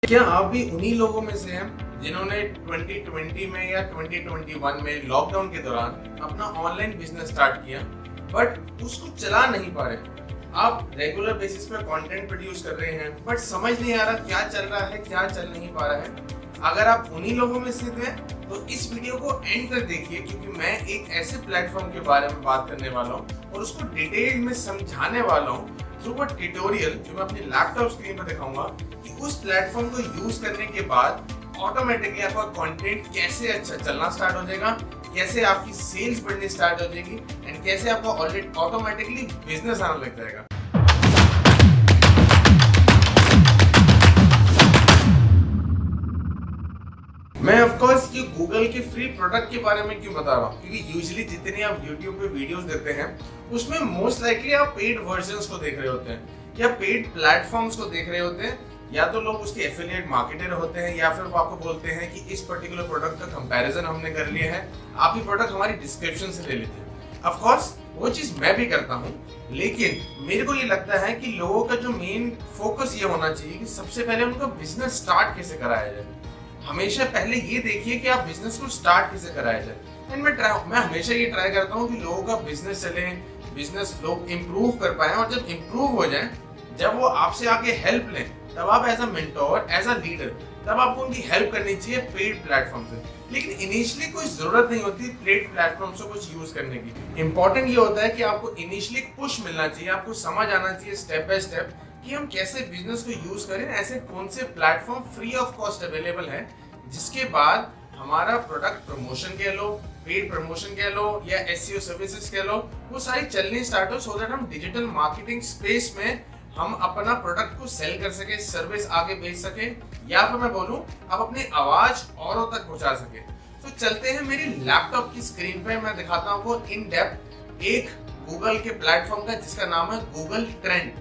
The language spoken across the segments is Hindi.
क्या आप भी उन्हीं लोगों में से हैं जिन्होंने 2020 में या 2021 में लॉकडाउन के दौरान अपना ऑनलाइन बिजनेस स्टार्ट किया बट उसको चला नहीं पा रहे। आप रेगुलर बेसिस पे कंटेंट प्रोड्यूस कर रहे हैं बट समझ नहीं आ रहा क्या चल रहा है क्या चल नहीं पा रहा है। अगर आप उन्हीं लोगों में से थे तो इस वीडियो को एंड तक देखिए, क्योंकि मैं एक ऐसे प्लेटफॉर्म के बारे में बात करने वाला हूँ और उसको डिटेल में समझाने वाला हूँ थ्रू अ ट्यूटोरियल जो मैं अपनी लैपटॉप स्क्रीन पर दिखाऊंगा कि उस प्लेटफॉर्म को यूज करने के बाद ऑटोमेटिकली आपका कंटेंट कैसे अच्छा चलना स्टार्ट हो जाएगा, कैसे आपकी सेल्स बढ़नी स्टार्ट हो जाएगी एंड कैसे आपका ऑलरेडी ऑटोमेटिकली बिजनेस आने लग जाएगा। मैं ऑफ कोर्स ये गूगल के फ्री प्रोडक्ट के बारे में क्यों बता रहा हूँ, क्योंकि यूजुअली जितने आप यूट्यूब पे वीडियोस देखते हैं उसमें मोस्ट लाइकली आप पेड वर्जन्स को देख रहे होते हैं या पेड प्लेटफॉर्म्स को देख रहे होते हैं, या तो लोग उसके एफिलिएट मार्केटर होते हैं या फिर वो आपको बोलते हैं कि इस पर्टिकुलर प्रोडक्ट का कंपैरिजन हमने कर लिया है, आप ये प्रोडक्ट हमारी डिस्क्रिप्शन से ले लेते हैं। ऑफ कोर्स वो चीज मैं भी करता हूँ, लेकिन मेरे को ये लगता है कि लोगों का जो मेन फोकस ये होना चाहिए कि सबसे पहले उनका बिजनेस स्टार्ट कैसे कराया जाए। हमेशा पहले ये देखिए कि आप बिजनेस को स्टार्ट कैसे कराया जाए। एंड मैं हमेशा ये ट्राई करता हूँ कि लोगों का बिजनेस चले, बिजनेस लोग इम्प्रूव कर पाए, और जब इम्प्रूव हो जाए, जब वो आपसे आके हेल्प लें, तब आप as a mentor, as a leader, तब आपको उनकी हेल्प करनी चाहिए पेड प्लेटफॉर्म से। लेकिन इनिशियली कोई जरूरत नहीं होती पेड प्लेटफॉर्म से कुछ यूज करने की। इंपॉर्टेंट ये होता है कि आपको इनिशियली पुश मिलना चाहिए, आपको समझ आना चाहिए स्टेप बाय स्टेप कि हम कैसे बिजनेस को यूज करें, ऐसे कौन से platform free of cost available है, जिसके बाद हमारा प्रोडक्ट प्रमोशन कह लो, पेड प्रमोशन कह लो या एसईओ सर्विसेज कह लो, वो सारी चलनी स्टार्ट हो, सो दैट हम डिजिटल मार्केटिंग स्पेस में हम अपना प्रोडक्ट को सेल कर सके, सर्विस आगे बेच सके, या फिर मैं बोलूं आप अपनी आवाज औरों तक पहुंचा सके। तो चलते हैं मेरी लैपटॉप की स्क्रीन पे, मैं दिखाता हूं आपको इन डेप्थ एक गूगल के प्लेटफॉर्म का जिसका नाम है गूगल ट्रेंड।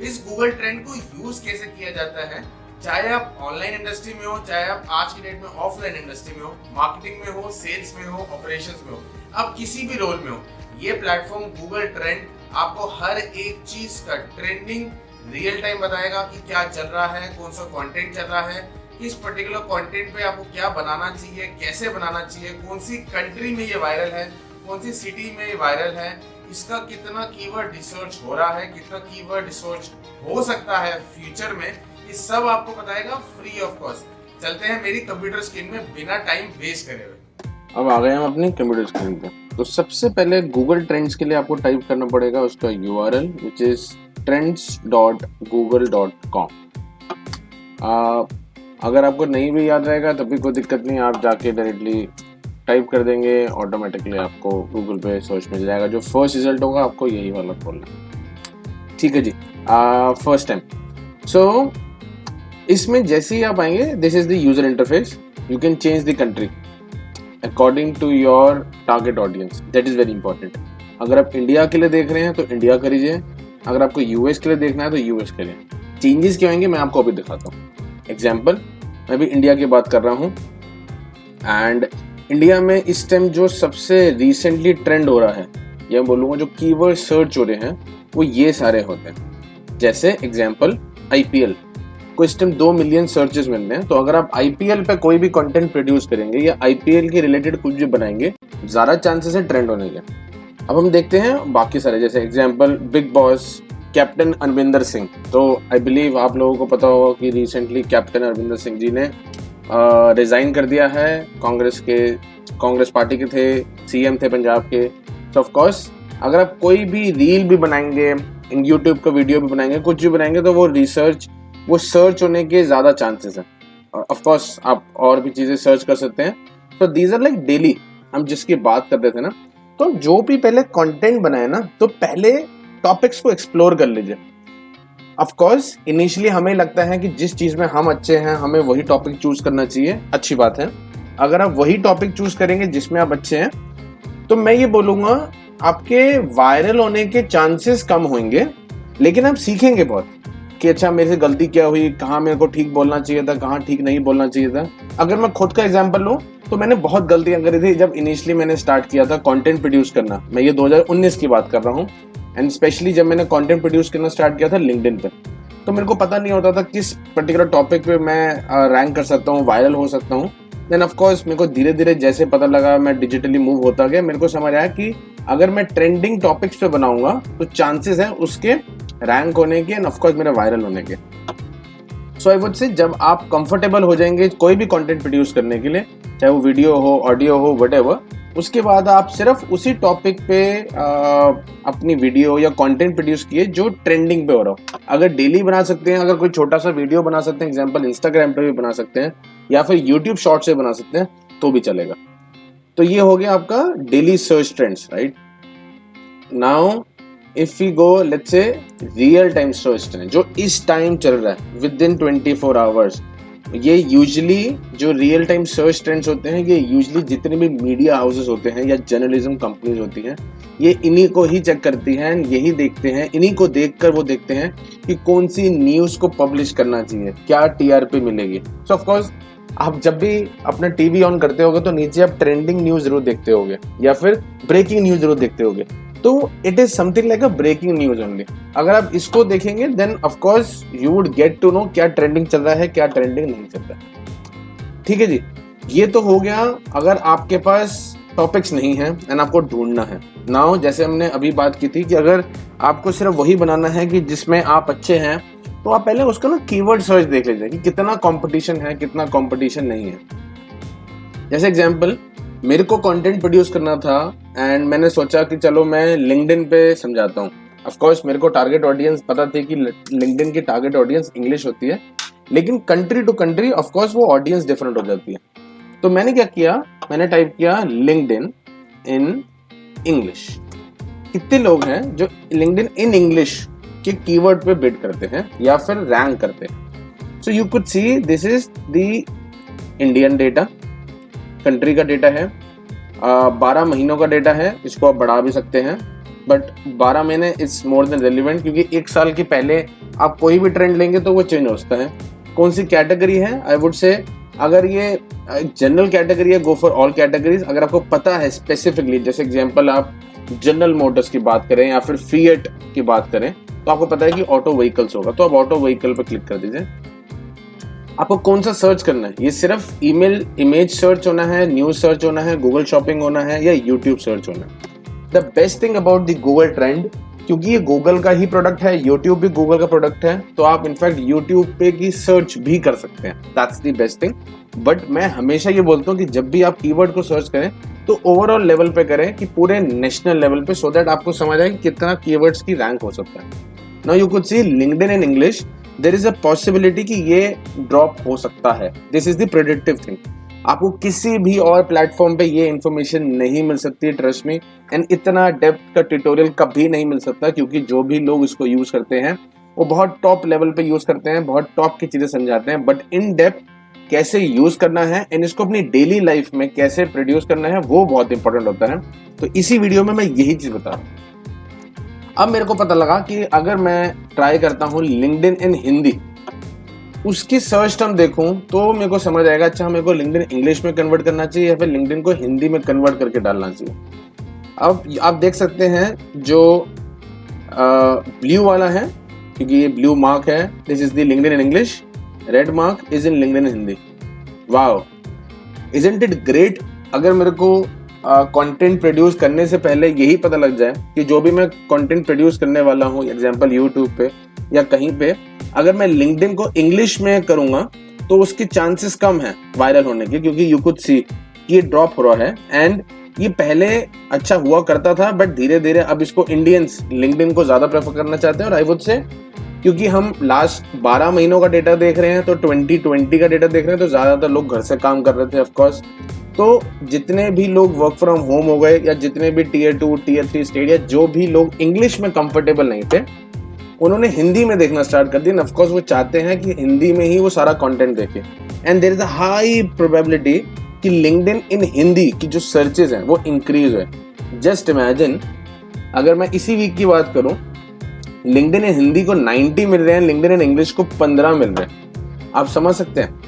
इस गूगल ट्रेंड को यूज कैसे किया जाता है, चाहे आप ऑनलाइन इंडस्ट्री में हो, चाहे आप आज की डेट में ऑफलाइन इंडस्ट्री में हो, मार्केटिंग में हो, सेल्स में हो, ऑपरेशंस में हो, आप किसी भी रोल में हो, ये प्लेटफॉर्म गूगल ट्रेंड आपको हर एक चीज का ट्रेंडिंग रियल टाइम बताएगा कि क्या चल रहा है, कौन सा कंटेंट चल रहा है, किस पर्टिकुलर कंटेंट पे आपको क्या बनाना चाहिए, कैसे बनाना चाहिए, कौन सी कंट्री में ये वायरल है, कौन सी सिटी में ये वायरल है, इसका कितना कीवर्ड रिसर्च हो रहा है, कितना कीवर्ड रिसर्च हो सकता है फ्यूचर में, ये सब आपको बताएगा फ्री ऑफ कॉस्ट। चलते हैं मेरी कंप्यूटर स्क्रीन में बिना टाइम वेस्ट करे हुए। अब आ गए हम अपनी कंप्यूटर स्क्रीन पे। तो सबसे पहले गूगल ट्रेंड्स के लिए आपको टाइप करना पड़ेगा उसका URL which is trends.google.com। अगर आपको नहीं भी याद रहेगा तब भी कोई दिक्कत नहीं, आप जाके डायरेक्टली टाइप कर देंगे, ऑटोमेटिकली आपको गूगल पे सर्च मिल जाएगा। जो फर्स्ट रिजल्ट होगा आपको यही वाला खोलना, ठीक है जी। फर्स्ट टाइम सो इसमें जैसे ही आप आएंगे, this is the user interface, you can change the country according to your target audience, that is very important. अगर आप इंडिया के लिए देख रहे हैं तो इंडिया कर लीजिए, अगर आपको यूएस के लिए देखना है तो यूएस के लिए। चेंजेस क्या होंगे मैं आपको अभी दिखाता हूँ। एग्जाम्पल, मैं भी इंडिया की बात कर रहा हूँ, एंड इंडिया में इस टाइम जो सबसे रिसेंटली ट्रेंड हो रहा है, या बोलूँगा जो कीवर्ड सर्च हो रहे हैं, वो ये सारे होते हैं। जैसे एग्जाम्पल IPL को इस टाइम 2 मिलियन सर्चेस मिल रहे हैं, तो अगर आप IPL पे कोई भी कंटेंट प्रोड्यूस करेंगे या IPL के रिलेटेड कुछ भी बनाएंगे, ज़्यादा चांसेस है ट्रेंड होने के। अब हम देखते हैं बाकी सारे, जैसे example big boss, captain Arvinder Singh. तो आई बिलीव आप लोगों को पता होगा कि रिसेंटली कैप्टन अरविंदर सिंह जी ने रिजाइन कर दिया है, कांग्रेस पार्टी के थे, CM थे पंजाब के। तो ऑफ कोर्स अगर आप कोई भी रील भी बनाएंगे, इन यूट्यूब का वीडियो भी बनाएंगे, कुछ भी बनाएंगे, तो वो सर्च होने के ज़्यादा चांसेस हैं। ऑफ कोर्स आप और भी चीज़ें सर्च कर सकते हैं। तो दीज आर लाइक डेली, हम जिसकी बात कर रहे थे ना, तो जो भी पहले कंटेंट बनाए ना, तो पहले टॉपिक्स को एक्सप्लोर कर लीजिए। ऑफ कोर्स इनिशियली हमें लगता है कि जिस चीज़ में हम अच्छे हैं हमें वही टॉपिक चूज करना चाहिए, अच्छी बात है। अगर आप वही टॉपिक चूज करेंगे जिसमें आप अच्छे हैं, तो मैं ये बोलूँगा आपके वायरल होने के चांसेस कम होंगे, लेकिन आप सीखेंगे बहुत कि अच्छा मेरे से गलती क्या हुई, कहाँ मेरे को ठीक बोलना चाहिए था, कहाँ ठीक नहीं बोलना चाहिए था। अगर मैं खुद का एग्जांपल लूँ तो मैंने बहुत गलतियां करी थी जब इनिशियली मैंने स्टार्ट किया था कंटेंट प्रोड्यूस करना। मैं ये 2019 की बात कर रहा हूँ, एंड स्पेशली जब मैंने कंटेंट प्रोड्यूस करना स्टार्ट किया था लिंक्डइन पे। तो मेरे को पता नहीं होता था किस पर्टिकुलर टॉपिक पे मैं रैंक कर सकता हूँ, वायरल हो सकता हूँ। देन ऑफ कोर्स मेरे को धीरे धीरे जैसे पता लगा, मैं डिजिटली मूव होता गया, मेरे को समझ आया कि अगर मैं ट्रेंडिंग टॉपिक्स पे बनाऊंगा तो चांसेस है उसके रैंक होने के एंड ऑफ कोर्स मेरे वायरल होने के। सो आई वुड से जब आप कंफर्टेबल हो जाएंगे कोई भी कंटेंट प्रोड्यूस करने के लिए, चाहे वो वीडियो हो, ऑडियो हो, व्हाटएवर, उसके बाद आप सिर्फ उसी टॉपिक पे अपनी वीडियो या कंटेंट प्रोड्यूस किए जो ट्रेंडिंग पे हो रहा हो। अगर डेली बना सकते हैं, अगर कोई छोटा सा वीडियो बना सकते हैं, एग्जांपल इंस्टाग्राम पे भी बना सकते हैं या फिर यूट्यूब शॉर्ट से बना सकते हैं तो भी चलेगा। तो ये हो गया आपका daily search trends, right. Now if we go let's say real time search trend जो इस टाइम चल रहा है विद इन 24 आवर्स, ये यूजुअली जो रियल टाइम सर्च ट्रेंड्स होते हैं ये यूजुअली जितने भी मीडिया हाउसेस होते हैं या जर्नलिज्म कंपनीज होती हैं ये इन्हीं को ही चेक करती हैं, यही देखते हैं, इन्हीं को देखकर वो देखते हैं कि कौन सी न्यूज़ को पब्लिश करना चाहिए, क्या टीआरपी मिलेगी। सो ऑफ कोर्स आप जब भी अपना टीवी ऑन करते होगे तो नीचे आप ट्रेंडिंग न्यूज़ जरूर देखते होगे या फिर ब्रेकिंग न्यूज़ जरूर देखते होगे। तो it is something like a breaking news only. अगर आप इसको देखेंगे then of course you would get to know क्या ट्रेंडिंग चल रहा है, क्या ट्रेंडिंग नहीं चल रहा है। ठीक है जी, ये तो हो गया अगर आपके पास टॉपिक्स नहीं है एंड आपको ढूंढना है। नाउ जैसे हमने अभी बात की थी कि अगर आपको सिर्फ वही बनाना है कि जिसमें आप अच्छे हैं तो आप पहले उसका ना कीवर्ड सर्च देख लीजिए कि कितना कंपटीशन है, कितना कंपटीशन नहीं है। जैसे एग्जांपल मेरे को कंटेंट प्रोड्यूस करना था एंड मैंने सोचा कि चलो मैं लिंक्डइन पे समझाता हूँ। ऑफ कोर्स मेरे को टारगेट ऑडियंस पता थी कि लिंक्डइन की टारगेट ऑडियंस इंग्लिश होती है, लेकिन country to country of course वो ऑडियंस डिफरेंट हो जाती है। तो मैंने क्या किया, मैंने टाइप किया लिंक्डइन इन इंग्लिश। कितने लोग हैं जो लिंक्डइन इन इंग्लिश के कीवर्ड पे बिड करते हैं या फिर रैंक करते हैं। So you could see this is the Indian data, country का डेटा है, 12 महीनों का डेटा है, इसको आप बढ़ा भी सकते हैं बट 12 महीने इज मोर देन रेलिवेंट क्योंकि एक साल के पहले आप कोई भी ट्रेंड लेंगे तो वो चेंज होता है। कौन सी कैटेगरी है, आई वुड से अगर ये जनरल कैटेगरी है गो फॉर ऑल कैटेगरीज। अगर आपको पता है स्पेसिफिकली, जैसे एग्जांपल आप जनरल मोटर्स की बात करें या फिर फिएट की बात करें तो आपको पता है कि ऑटो व्हीकल्स होगा, तो आप ऑटो व्हीकल पर क्लिक कर दीजिए। आपको कौन सा सर्च करना है, ये सिर्फ ईमेल इमेज सर्च होना है, न्यूज सर्च होना है, गूगल शॉपिंग होना है या यूट्यूब सर्च होना है। The best thing about the Google trend, क्योंकि ये गूगल का ही प्रोडक्ट है, यूट्यूब भी गूगल का प्रोडक्ट है, तो आप इनफैक्ट यूट्यूब पे की सर्च भी कर सकते हैं। That's the best thing. But मैं हमेशा ये बोलता हूँ कि जब भी आप कीवर्ड को सर्च करें तो ओवरऑल लेवल पे करें कि पूरे नेशनल लेवल पे, सो दैट आपको समझ आए कि कितना कीवर्ड्स की रैंक हो सकता है। Now you could see LinkedIn in English, there is a possibility कि ये ड्रॉप हो सकता है। This is the predictive thing. आपको किसी भी और प्लेटफॉर्म पे ये इन्फॉर्मेशन नहीं मिल सकती, ट्रस्ट मी। एंड इतना डेप्थ का ट्यूटोरियल कभी नहीं मिल सकता क्योंकि जो भी लोग इसको यूज करते हैं वो बहुत टॉप लेवल पे यूज करते हैं, बहुत टॉप की चीजें समझाते हैं, बट इन डेप्थ कैसे यूज करना है एंड इसको अपनी डेली लाइफ में कैसे प्रोड्यूस करना है वो बहुत इंपॉर्टेंट होता है। तो इसी वीडियो में मैं यही चीज बता रहा हूँ। अब मेरे को पता लगा कि अगर मैं ट्राई करता हूँ लिंक्डइन इन हिंदी, उसकी सर्च टर्म देखूं तो मेरे को समझ आएगा अच्छा मेरे को लिंक्डइन इंग्लिश में कन्वर्ट करना चाहिए या फिर लिंक्डइन को हिंदी में कन्वर्ट करके डालना चाहिए। अब आप देख सकते हैं जो ब्लू वाला है, क्योंकि ये ब्लू मार्क है, this is the LinkedIn in English, red mark is in LinkedIn in Hindi. Wow, isn't it great. अगर मेरे को कंटेंट प्रोड्यूस करने से पहले यही पता लग जाए कि जो भी मैं कंटेंट प्रोड्यूस करने वाला हूँ, एग्जांपल यूट्यूब पे या कहीं पे, अगर मैं लिंक्डइन को इंग्लिश में करूंगा तो उसकी चांसेस कम है वायरल होने के, क्योंकि यू कुड सी कि ये ड्रॉप हो रहा है। एंड ये पहले अच्छा हुआ करता था बट धीरे धीरे अब इसको इंडियंस लिंक्डइन को ज्यादा प्रेफर करना चाहते हैं। और आई वुड से क्योंकि हम लास्ट 12 महीनों का डेटा देख रहे हैं तो 2020 का डेटा देख रहे हैं, तो ज्यादातर लोग घर से काम कर रहे थे ऑफकोर्स। तो जितने भी लोग वर्क फ्रॉम होम हो गए या जितने भी टियर 2 टियर 3 स्टेट या जो भी लोग इंग्लिश में कंफर्टेबल नहीं थे उन्होंने हिंदी में देखना स्टार्ट कर दिया। ऑफ कोर्स वो चाहते हैं कि हिंदी में ही वो सारा कंटेंट देखें। And there is a high probability कि लिंक्डइन इन हिंदी की जो सर्चेज हैं वो इंक्रीज है। जस्ट इमेजिन, अगर मैं इसी वीक की बात करूं, लिंक्डइन इन हिंदी को 90 मिल रहे हैं, लिंक्डइन इन इंग्लिश को 15 मिल रहे हैं। आप समझ सकते हैं।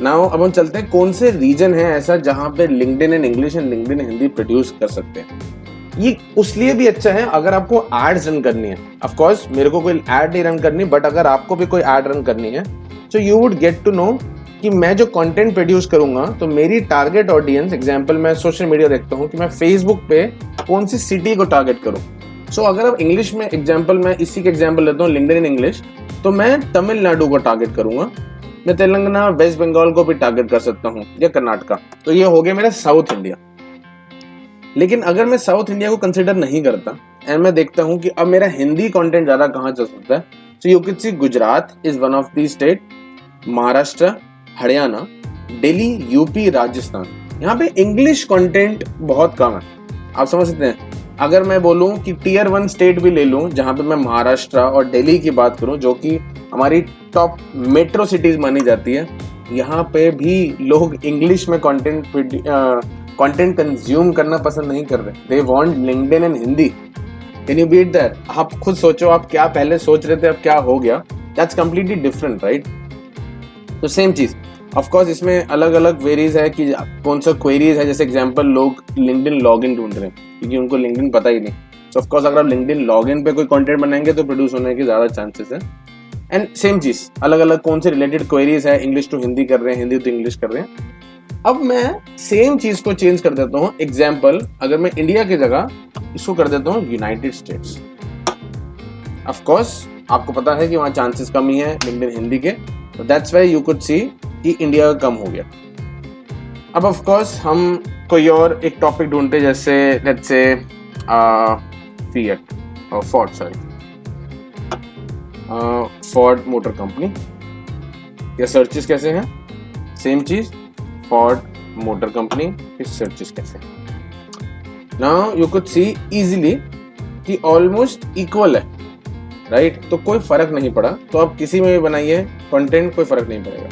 नाउ अब हम चलते हैं कौन से रीजन है ऐसा जहां पे LinkedIn in English and LinkedIn in Hindi produce कर सकते हैं। ये उसलिए भी अच्छा है अगर आपको एड्स रन करनी है। ऑफ कोर्स मेरे को कोई एड नहीं रन करनी, बट अगर आपको भी कोई एड रन करनी है तो you would get to know कि मैं जो कंटेंट प्रोड्यूस करूंगा तो मेरी टारगेट ऑडियंस, एग्जांपल मैं सोशल मीडिया देखता हूं कि मैं फेसबुक पे कौन सी सिटी को टारगेट करूं। सो अगर आप इंग्लिश में एग्जांपल, मैं इसी के एग्जांपल लेता हूं लिंक्डइन इन इंग्लिश, तो मैं तमिलनाडु को टारगेट करूंगा, मैं तेलंगाना, वेस्ट बंगाल को भी टारगेट कर सकता हूं या कर्नाटका। तो ये हो गया मेरा साउथ इंडिया। लेकिन अगर मैं साउथ इंडिया को कंसिडर नहीं करता एंड मैं देखता हूं कि अब मेरा हिंदी कंटेंट ज्यादा कहां चल सकता है, so you can see Gujarat is one of the state, Maharashtra, Haryana, Delhi, UP, Rajasthan, यहाँ पे इंग्लिश कंटेंट बहुत कम है। आप समझ सकते हैं। अगर मैं बोलूं कि टियर 1 स्टेट भी ले लूं, जहां पे मैं महाराष्ट्र और दिल्ली की बात करूं जो कि हमारी टॉप मेट्रो सिटीज मानी जाती है, यहाँ पे भी लोग इंग्लिश में कंटेंट कंज्यूम करना पसंद नहीं कर रहे। They want LinkedIn in Hindi. Can you beat that? आप खुद सोचो, आप क्या पहले सोच रहे थे, अब क्या हो गया। That's completely different, right? तो सेम चीज, ऑफ कोर्स इसमें अलग अलग वेरीज है कि कौन सा क्वेरीज है। जैसे एग्जांपल, लोग लिंक्डइन लॉगिन ढूंढ रहे हैं क्योंकि उनको लिंक्डइन पता ही नहीं। सो ऑफ कोर्स अगर आप लिंक्डइन लॉगिन पे कोई कंटेंट बनाएंगे तो प्रोड्यूस होने के ज्यादा चांसेस है। एंड सेम चीज, अलग अलग कौन से रिलेटेड क्वेरीज है, इंग्लिश टू हिंदी कर रहे हैं, हिंदी टू इंग्लिश कर रहे हैं। अब मैं सेम चीज को चेंज कर देता हूं। एग्जाम्पल, अगर मैं इंडिया की जगह इसको कर देता हूं यूनाइटेड स्टेट्स। ऑफ कोर्स आपको पता है कि वहां चांसेस कम ही है लिंक्डइन हिंदी के, तो दैट्स व्हाई यू कुड सी कि इंडिया का कम हो गया। अब ऑफ कोर्स हम कोई और एक टॉपिक ढूंढते, जैसे लेट्स से फिएट और फोर्ड मोटर कंपनी। ये सर्चेस कैसे हैं? सेम चीज, फोर्ड मोटर कंपनी के सर्चेस कैसे। Now you could C easily कि ऑलमोस्ट इक्वल है, राइट? तो कोई फर्क नहीं पड़ा। तो अब किसी में भी बनाइए कंटेंट, कोई फर्क नहीं पड़ेगा।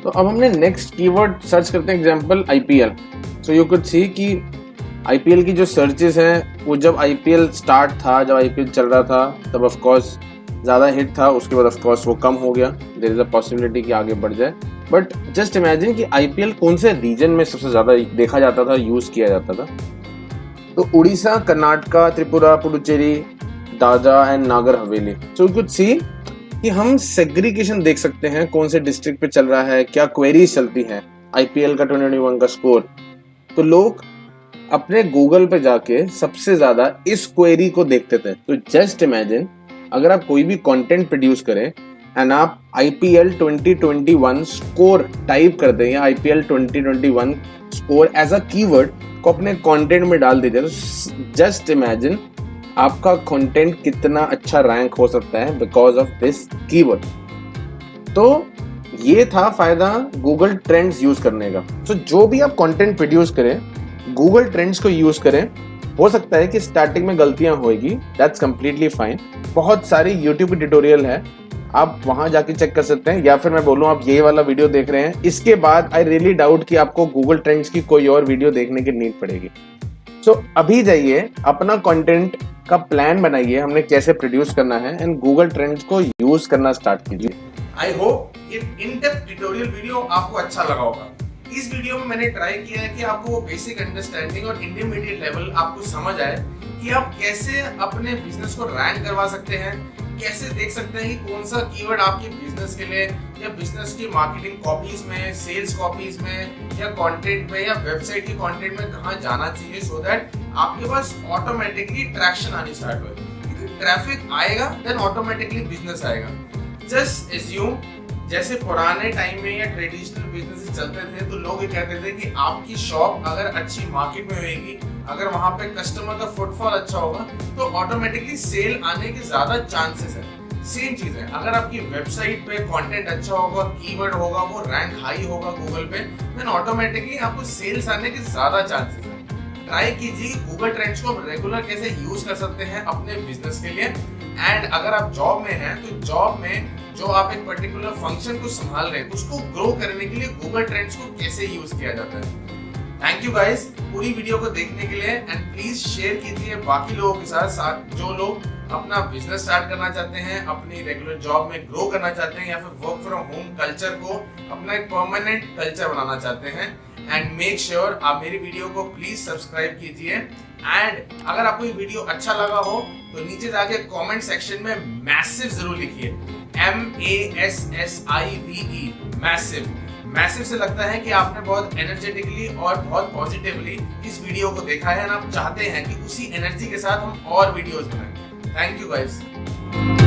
तो अब हमने नेक्स्ट कीवर्ड सर्च करते हैं, example IPL. So you could सी कि आईपीएल की जो सर्चेस हैं वो जब आईपीएल स्टार्ट था, जब आईपीएल चल रहा था, तब ऑफ कोर्स ज़्यादा हिट था। उसके बाद ऑफ कोर्स वो कम हो गया। देयर इज अ पॉसिबिलिटी कि आगे बढ़ जाए। बट जस्ट इमेजिन कि आईपीएल कौन से रीजन में सबसे ज़्यादा देखा जाता था, यूज़ किया जाता था। तो Orissa, Karnataka, Tripura, Puducherry, Dadra and Nagar Haveli. So you could सी कि हम सेग्रीगेशन देख सकते हैं, कौन से डिस्ट्रिक्ट पे चल रहा है, क्या क्वेरीज चलती हैं, आईपीएल का 2021 का स्कोर। तो लोग अपने गूगल पे जाके सबसे ज्यादा इस क्वेरी को देखते थे। तो जस्ट इमेजिन अगर आप कोई भी कंटेंट प्रोड्यूस करें एंड आप आईपीएल 2021 स्कोर टाइप कर दें या IPL 2021 score as a keyword को अपने कंटेंट में डाल दीजिए, तो जस्ट इमेजिन आपका कंटेंट कितना अच्छा रैंक हो सकता है बिकॉज ऑफ दिस कीवर्ड। तो ये था फायदा गूगल ट्रेंड्स यूज करने का। तो जो भी आप कंटेंट प्रोड्यूस करें, गूगल ट्रेंड्स को यूज करें। हो सकता है कि स्टार्टिंग में गलतियां होगी, दैट्स कंप्लीटली फाइन। बहुत सारी यूट्यूब की ट्यूटोरियल है, आप वहां जाके चेक कर सकते हैं। या फिर मैं बोलूं आप ये वाला वीडियो देख रहे हैं, इसके बाद आई रियली डाउट कि आपको गूगल ट्रेंड्स की कोई और वीडियो देखने की नीड पड़ेगी। सो अभी जाइए, अपना कंटेंट का प्लान बनाइए, हमने कैसे प्रोड्यूस करना है, एंड गूगल ट्रेंड्स को यूज करना स्टार्ट कीजिए। आई होप ये इन डेप्थ ट्यूटोरियल वीडियो आपको अच्छा लगा होगा। इस वीडियो में मैंने ट्राई किया है कि आपको वो बेसिक अंडरस्टैंडिंग और इंटरमीडिएट लेवल आपको समझ आए कि आप कैसे अपने बिजनेस को रैंक करवा सकते हैं, कैसे देख सकते हैं कि कौन सा कीवर्ड आपके बिजनेस के लिए या बिजनेस की मार्केटिंग कॉपीज में, सेल्स कॉपीज में या कंटेंट में या वेबसाइट की कंटेंट में कहाँ जाना चाहिए, सो दैट आपके पास ऑटोमेटिकली ट्रैक्शन आनी स्टार्ट हो। क्योंकि ट्रैफिक आएगा देन ऑटोमेटिकली बिजनेस आएगा। जस्ट एज्यूम जैसे पुराने टाइम में या ट्रेडिशनल बिजनेस चलते थे, तो लोग ये कहते थे कि आपकी शॉप अगर अच्छी मार्केट में होगी, अगर वहां पे कस्टमर का फुटफॉल अच्छा होगा, तो ऑटोमेटिकली सेल आने के ज्यादा चांसेस है। सेम चीज है, अगर आपकी वेबसाइट पे कंटेंट अच्छा होगा, कीवर्ड होगा, वो रैंक हाई होगा गूगल पे, देन ऑटोमेटिकली आपको सेल्स आने के ज्यादा चांसेस है। ट्राई कीजिए गूगल ट्रेंड्स को रेगुलर कैसे यूज कर सकते हैं अपने बिजनेस के लिए। एंड अगर आप जॉब में हैं, तो जॉब में जो आप एक पर्टिकुलर फंक्शन को संभाल रहे हैं, उसको ग्रो करने के लिए गूगल ट्रेंड्स को कैसे यूज किया जाता है। थैंक यू गाइस पूरी वीडियो को देखने के लिए, एंड प्लीज शेयर कीजिए बाकी लोगों के साथ जो लोग अपना बिजनेस स्टार्ट करना चाहते हैं, अपनी रेगुलर जॉब में ग्रो करना चाहते हैं, या फिर वर्क फ्रॉम होम कल्चर को अपना एक परमानेंट कल्चर बनाना चाहते हैं। एंड मेक श्योर आप मेरी वीडियो को प्लीज सब्सक्राइब कीजिए। एंड अगर आपको ये वीडियो अच्छा लगा हो तो नीचे जाके कमेंट सेक्शन में मैसिव जरूर लिखिए, MASSIVE, मैसिव। मैसिव से लगता है कि आपने बहुत एनर्जेटिकली और बहुत पॉजिटिवली इस वीडियो को देखा है और आप चाहते हैं कि उसी एनर्जी के साथ हम और वीडियोस बनाएं। Thank you guys.